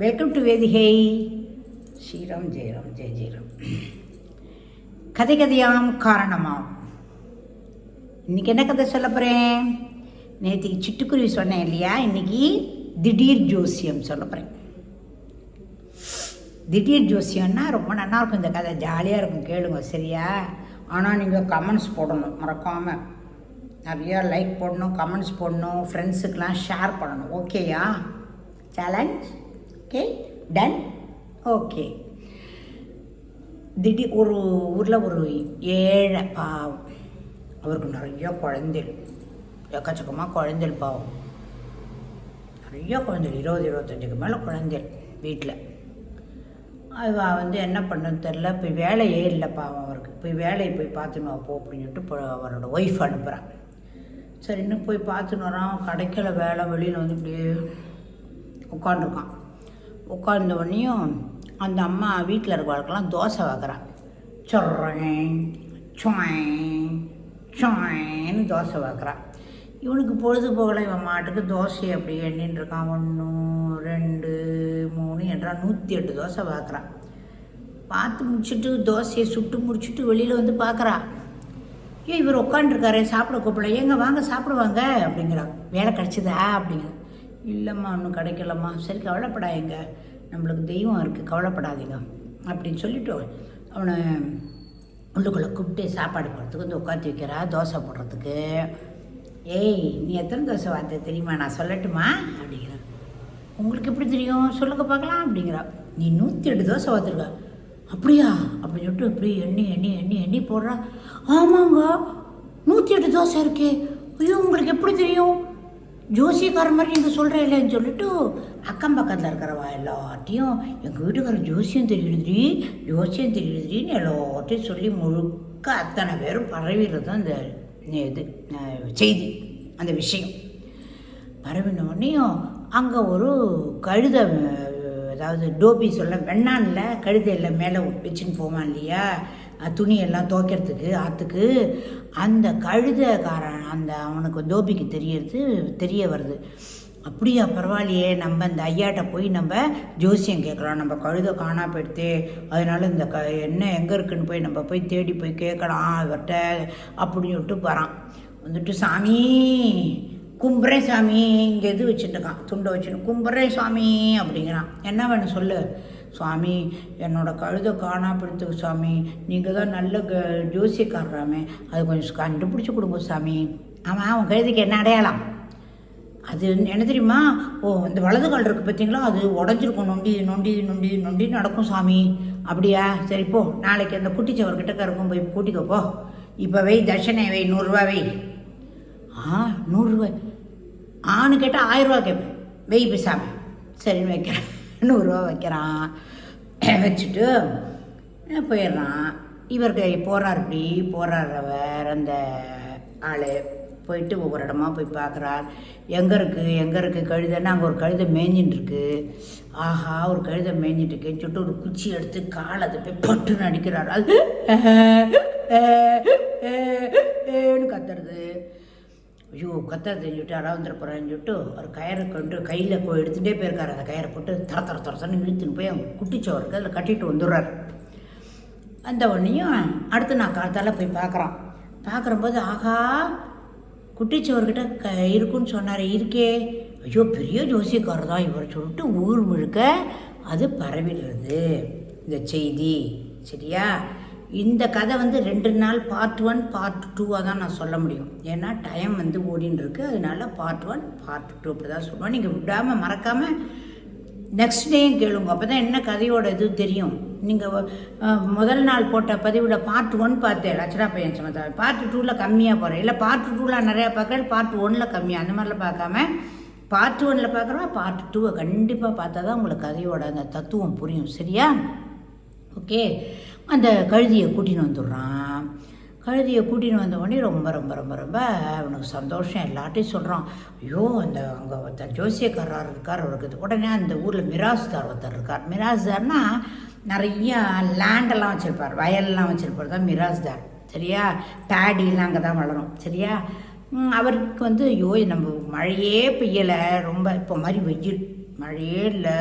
Welcome to Vedhigai. Sriram Jayaram Jaya Jayaram. கதை கதையாம் காரணமாம். இன்றைக்கி என்ன கதை சொல்ல போகிறேன்? நேற்றுக்கு சிட்டுக்குருவி சொன்னேன் இல்லையா, இன்றைக்கி திடீர் ஜோசியம் சொல்ல போகிறேன். திடீர் ஜோசியம்னா ரொம்ப நல்லா இருக்கும். இந்த கதை ஜாலியாக இருக்கும், கேளுங்க சரியா? ஆனால் நீங்கள் கமெண்ட்ஸ் போடணும் மறக்காமல். நிறையா லைக் போடணும், கமெண்ட்ஸ் போடணும், ஃப்ரெண்ட்ஸுக்கெலாம் ஷேர் பண்ணணும். ஓகேயா? சேலஞ்ச். Okay, done. ஓகே. திடீர் ஒரு ஊரில் ஒரு ஏழை பாவம், அவருக்கு நிறைய குழந்தைகள், எக்கச்சக்கமாக குழந்தைகள் பாவம், நிறைய குழந்தைகள், 20-25க்கு மேலே குழந்தைகள் வீட்டில். அது என்ன பண்ணுன்னு தெரில, போய் வேலையே இல்லை பாவம் அவருக்கு. போய் வேலையை போய் பார்த்துன்னு போ அப்படின்னு சொல்லிட்டு அவரோட ஒய்ஃப் அனுப்புகிறான். சரி, இன்னும் போய் பார்த்துன்னு வரான், கிடைக்கல வேலை. வெளியில் வந்து இப்படியே உட்காந்துருக்கான். உட்கார்ந்த உடனேயும் அந்த அம்மா வீட்டில் இருக்கிறவங்களுக்கெல்லாம் தோசை வைக்கிறான். சொர்றேன் சொன்னு தோசை வைக்கிறான். இவனுக்கு பொழுது போகலை, இவன் மாட்டுக்கு தோசை அப்படி எண்ணின்னு இருக்கான். 1 2 3 என்றால் 108 தோசை பார்க்குறான். பார்த்து முடிச்சுட்டு தோசையை சுட்டு முடிச்சுட்டு வெளியில் வந்து பார்க்குறான். ஏன் இவர் உட்காந்துருக்காரு, சாப்பிட கூப்பிடல, ஏங்க வாங்க சாப்பிடுவாங்க அப்படிங்கிறான். வேலை கிடச்சிதா அப்படிங்கிற. இல்லைம்மா ஒன்றும் கிடைக்கலம்மா. சரி கவலைப்படாதீங்க, நம்மளுக்கு தெய்வம் இருக்குது, கவலைப்படாதீங்க அப்படின்னு சொல்லிவிட்டு அவனை உள்ளுக்குள்ளே கூப்பிட்டு சாப்பாடு போடுறதுக்கு வந்து உட்காந்து வைக்கிறா, தோசை போடுறதுக்கு. ஏய், நீ எத்தனை தோசை வார்த்தை தெரியுமா, நான் சொல்லட்டுமா அப்படிங்கிறான். உங்களுக்கு எப்படி தெரியும் சொல்லுங்க பார்க்கலாம் அப்படிங்கிறா. நீ 108 தோசை வார்த்துருக்க. அப்படியா அப்படின்னு சொல்லிட்டு இப்படி எண்ணி எண்ணி எண்ணி எண்ணி போடுறா. ஆமாங்க 108 தோசை இருக்கே. ஐயோ, உங்களுக்கு எப்படி தெரியும்? ஜோசியக்காரன் மாதிரி நீங்கள் சொல்கிற இல்லைன்னு சொல்லிட்டு அக்கம் பக்கத்தில் இருக்கிறவா எல்லாத்தையும், எங்கள் வீட்டுக்காரர் ஜோசியம் தெரியுதுரி, ஜோசியம் தெரியுதுரின்னு எல்லாத்தையும் சொல்லி முழுக்க அத்தனை பேரும் பரவிடுறது தான் இந்த இது செய்தி, அந்த விஷயம். பரவினோடனையும் அங்கே ஒரு கழுதை, அதாவது டோபி சொல்ல வெண்ணானில் கழுதையில் மேலே வச்சுன்னு போவான் இல்லையா, துணியெல்லாம் துவைக்கிறதுக்கு ஆற்றுக்கு. அந்த கழுதைக்காரன் அந்த அவனுக்கு தோபிக்கு தெரிய வருது. அப்படியா, பரவாயில்லையே, நம்ம இந்த ஐயாட்ட போய் நம்ம ஜோசியம் கேட்கலாம், நம்ம கழுதை காணா போயிடுத்து, அதனால இந்த என்ன எங்கே இருக்குன்னு போய் நம்ம போய் தேடி போய் கேட்கலாம் இவர்கிட்ட அப்படின்னு சொல்லிட்டு வரான். வந்துட்டு சாமி கும்புறேன் சாமி, இங்கே இது வச்சுட்டுருக்கான், துண்டை வச்சுட்டு கும்புறேன் சாமி அப்படிங்கிறான். என்ன வேணும் சொல்லு. சுவாமி, என்னோடய கழுதை காணா பிடித்துக்கு சாமி, நீங்கள் தான் நல்ல ஜோசியக்காரராமே, அது கொஞ்சம் கண்டுபிடிச்சி கொடுங்க சாமி. ஆமாம், அவன் கழுதைக்கு என்ன அடையாளம்? அது என்ன தெரியுமா? ஓ, இந்த வலது கால் இருக்குது பார்த்தீங்களா, அது உடஞ்சிருக்கும், நொண்டி நொண்டி நொண்டி நொண்டி நடக்கும் சாமி. அப்படியா, சரி போ, நாளைக்கு அந்த குட்டிச்சவர்கிட்ட இருக்கும் போய் கூட்டிக்கோ போ. இப்போ வை, தட்சணை வை, 100 ரூபா வை. 100 ரூபாய் ஆணு கேட்டால் 1000 ரூபா கேட்பேன். வெய் பேசாம. சரின்னு வைக்கிறேன். 100 ரூபா வைக்கிறான். வச்சுட்டு போயிடுறான். இவருக்கு போகிறார், இப்படி போகிறார் அந்த ஆள். போயிட்டு ஒவ்வொரு இடமா போய் பார்க்குறார். எங்கே இருக்குது கழுதைன்னா, அங்கே ஒரு கழுதை மேய்ஞ்சின்னு இருக்கு. ஆஹா, ஒரு கழுதை மேய்ஞ்சிட்டு இருக்குன்னு சொல்லிட்டு ஒரு குச்சி எடுத்து காலை அதை போய் பட்டுன்னு அடிக்கிறார். அது கத்துறது. ஐயோ, கத்தரை தெரிஞ்சுட்டு அடாந்துட போகிறான்னு சொல்லிட்டு ஒரு கயிறை கொண்டு கையில் எடுத்துகிட்டே போயிருக்காரு. அந்த கயிறை போட்டு தரன்னு இழுத்துன்னு போய் அவங்க குட்டிச்சவருக்கு அதில் கட்டிட்டு வந்துடுறார். அந்த உடனேயும் அடுத்து நான் காத்தால் போய் பார்க்குறான். பார்க்குறம்போது ஆஹா, குட்டிச்சவர்கிட்ட இருக்குன்னு சொன்னார், இருக்கே. ஐயோ, பெரிய ஜோசியக்காரர் தான் இவர் சொல்லிட்டு ஊர் முழுக்க அது பரவிடுறது இந்த செய்தி. சரியா? இந்த கதை 2 நாள் பார்ட் 1 பார்ட் 2 தான் நான் சொல்ல முடியும். ஏன்னா டைம் ஓடின்னு இருக்கு. அதனால பார்ட் 1 பார்ட் 2 அப்படி தான் சொல்லுவேன். நீங்கள் விடாமல் மறக்காமல் நெக்ஸ்ட் டேயும் கேளுங்க, அப்போ தான் என்ன கதையோட இது தெரியும். நீங்கள் முதல் நாள் போட்ட பதிவில் பார்ட் 1 பார்த்தேன், லட்சணா பையன் சமத்தா. பார்ட் 2ல் கம்மியாக போகிறேன், இல்லை பார்ட் 2ல் நிறையா பார்க்குறேன், பார்ட் 1ல் கம்மியாக, அந்த மாதிரிலாம் பார்க்காம பார்ட் 1ல் பார்க்குறோம். பார்ட் 2 கண்டிப்பாக பார்த்தா தான் உங்களுக்கு கதையோட அந்த தத்துவம் புரியும். சரியா? ஓகே. அந்த கழுதியை கூட்டின்னு வந்துடுறான். கழுதியை கூட்டின்னு வந்த உடனே ரொம்ப ரொம்ப ரொம்ப ரொம்ப அவனுக்கு சந்தோஷம். எல்லாட்டையும் சொல்கிறான். ஐயோ, அங்கே ஒருத்தர் ஜோசியக்காரர் இருக்கார், அவருக்கு உடனே அந்த ஊரில் மிராஸ்தார் ஒருத்தர் இருக்கார். மிராஸ்தார்னா நிறையா லேண்டெல்லாம் வச்சுருப்பார், வயல்லாம் வச்சுருப்பார் தான் மிராஸ்தார். சரியா? பேடிலாம் அங்கே தான் வளரும். சரியா? அவருக்கு ஐயோ, நம்ம மழையே பெய்யலை, ரொம்ப இப்போ மாதிரி வெயில் மழையே இல்லை,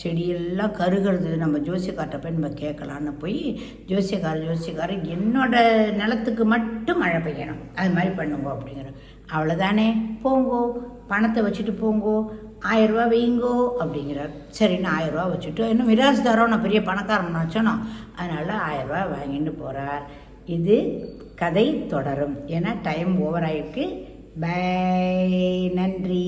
செடியெல்லாம் கருகிறது, நம்ம ஜோசியக்கார்ட்ட போய் நம்ம கேட்கலான்னு போய் ஜோசியக்காரர் என்னோட நிலத்துக்கு மட்டும் மழை பெய்யணும், அது மாதிரி பண்ணுங்கோ அப்படிங்கிற. அவ்வளோதானே, போங்கோ, பணத்தை வச்சுட்டு போங்கோ, 1000 ரூபா வைங்கோ அப்படிங்கிறார். சரின்னு 1000 ரூபா வச்சுட்டு, இன்னும் மிராஸ்தாரோ நான் பெரிய பணக்காரன் வச்சோனோ, அதனால் 1000 ரூபா வாங்கிட்டு போகிறார். இது கதை தொடரும். ஏன்னா டைம் ஓவர் ஆகிருக்கு. பை, நன்றி.